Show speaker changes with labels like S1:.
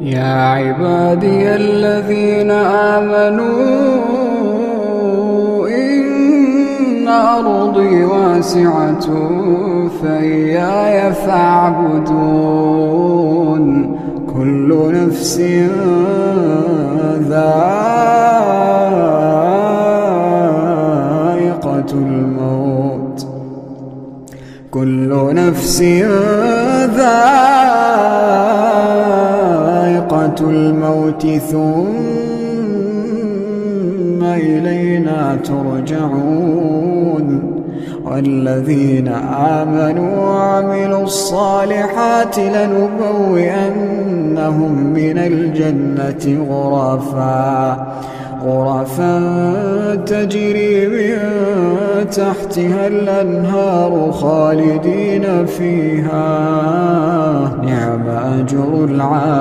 S1: يا عبادي الذين آمنوا إن أرضي واسعة فإياي فاعبدون. كل نفس ذائقة الموت، كل نفس ذائقة الموت ثم إلينا ترجعون. والذين آمنوا وعملوا الصالحات لنبوئنهم من الجنة غرفا تجري من تحتها الأنهار خالدين فيها، نعم أجر العاملين.